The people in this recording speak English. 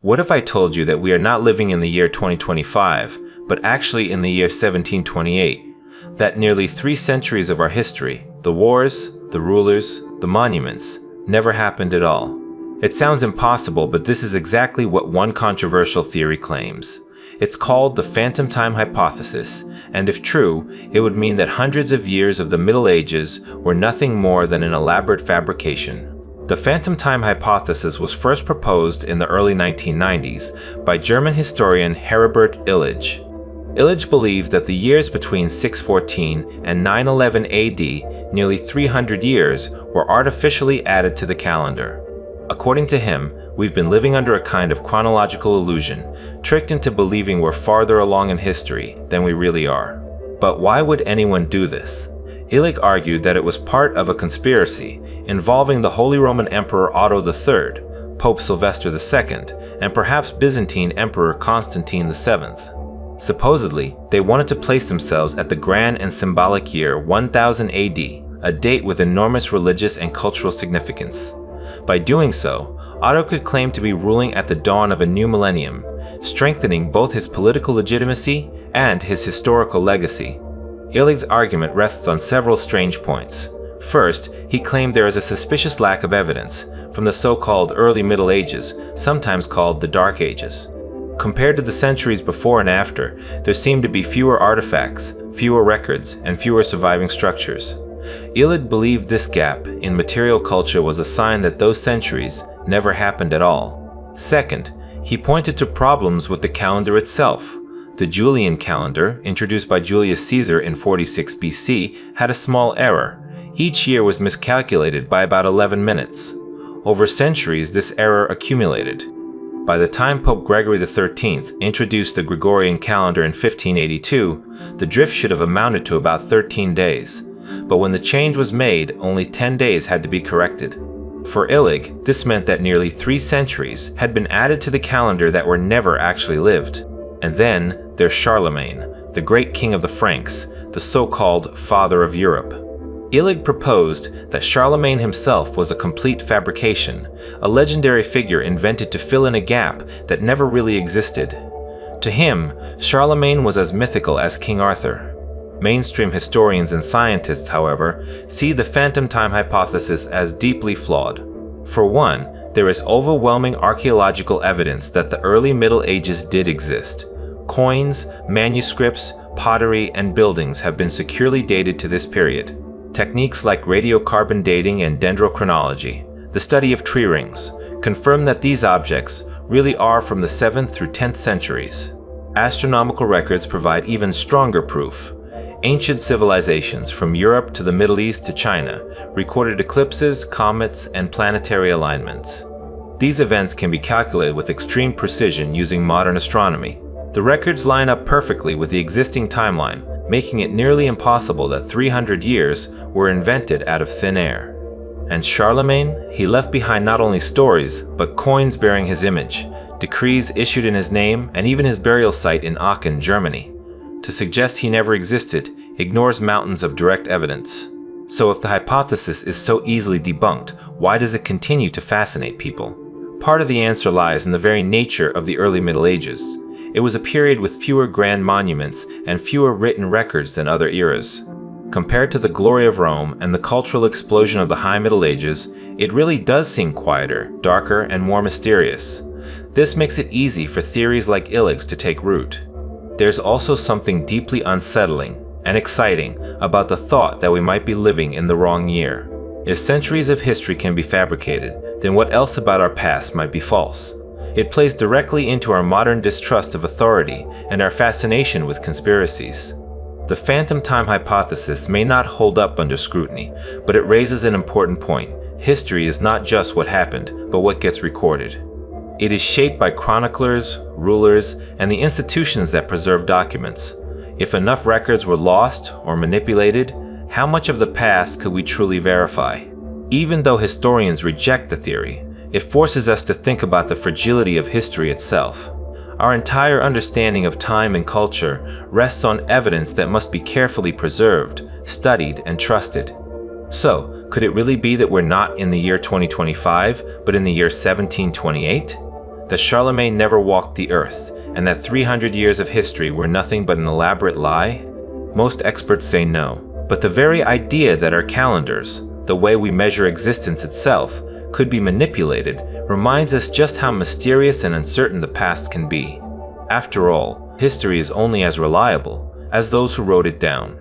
What if I told you that we are not living in the year 2025, but actually in the year 1728? That nearly 3 centuries of our history, the wars, the rulers, the monuments, never happened at all. It sounds impossible, but this is exactly what one controversial theory claims. It's called the phantom time hypothesis, and if true, it would mean that hundreds of years of the Middle Ages were nothing more than an elaborate fabrication. The phantom time hypothesis was first proposed in the early 1990s by German historian Heribert Illig. Illig believed that the years between 614 and 911 AD, nearly 300 years, were artificially added to the calendar. According to him, we've been living under a kind of chronological illusion, tricked into believing we're farther along in history than we really are. But why would anyone do this? Illig argued that it was part of a conspiracy involving the Holy Roman Emperor Otto III, Pope Sylvester II, and perhaps Byzantine Emperor Constantine VII. Supposedly, they wanted to place themselves at the grand and symbolic year 1000 AD, a date with enormous religious and cultural significance. By doing so, Otto could claim to be ruling at the dawn of a new millennium, strengthening both his political legitimacy and his historical legacy. Illig's argument rests on several strange points. First, he claimed there is a suspicious lack of evidence from the so-called early Middle Ages, sometimes called the Dark Ages. Compared to the centuries before and after, there seemed to be fewer artifacts, fewer records, and fewer surviving structures. Illig believed this gap in material culture was a sign that those centuries never happened at all. Second, he pointed to problems with the calendar itself. The Julian calendar, introduced by Julius Caesar in 46 BC, had a small error. Each year was miscalculated by about 11 minutes. Over centuries, this error accumulated. By the time Pope Gregory XIII introduced the Gregorian calendar in 1582, the drift should have amounted to about 13 days. But when the change was made, only 10 days had to be corrected. For Illig, this meant that nearly 3 centuries had been added to the calendar that were never actually lived. And then there's Charlemagne, the great king of the Franks, the so-called father of Europe. Illig proposed that Charlemagne himself was a complete fabrication, a legendary figure invented to fill in a gap that never really existed. To him, Charlemagne was as mythical as King Arthur. Mainstream historians and scientists, however, see the phantom time hypothesis as deeply flawed. For one, there is overwhelming archaeological evidence that the early Middle Ages did exist. Coins, manuscripts, pottery, and buildings have been securely dated to this period. Techniques like radiocarbon dating and dendrochronology, the study of tree rings, confirm that these objects really are from the 7th through 10th centuries. Astronomical records provide even stronger proof. Ancient civilizations from Europe to the Middle East to China recorded eclipses, comets, and planetary alignments. These events can be calculated with extreme precision using modern astronomy. The records line up perfectly with the existing timeline, making it nearly impossible that 300 years were invented out of thin air. And Charlemagne, he left behind not only stories, but coins bearing his image, decrees issued in his name, and even his burial site in Aachen, Germany. To suggest he never existed ignores mountains of direct evidence. So if the hypothesis is so easily debunked, why does it continue to fascinate people? Part of the answer lies in the very nature of the early Middle Ages. It was a period with fewer grand monuments and fewer written records than other eras. Compared to the glory of Rome and the cultural explosion of the High Middle Ages, it really does seem quieter, darker, and more mysterious. This makes it easy for theories like Illig's to take root. There's also something deeply unsettling and exciting about the thought that we might be living in the wrong year. If centuries of history can be fabricated, then what else about our past might be false? It plays directly into our modern distrust of authority and our fascination with conspiracies. The phantom time hypothesis may not hold up under scrutiny, but it raises an important point. History is not just what happened, but what gets recorded. It is shaped by chroniclers, rulers, and the institutions that preserve documents. If enough records were lost or manipulated, how much of the past could we truly verify? Even though historians reject the theory, it forces us to think about the fragility of history itself. Our entire understanding of time and culture rests on evidence that must be carefully preserved, studied, and trusted. So, could it really be that we're not in the year 2025, but in the year 1728? that Charlemagne never walked the earth, and that 300 years of history were nothing but an elaborate lie? Most experts say no. But the very idea that our calendars, the way we measure existence itself, could be manipulated reminds us just how mysterious and uncertain the past can be. After all, history is only as reliable as those who wrote it down.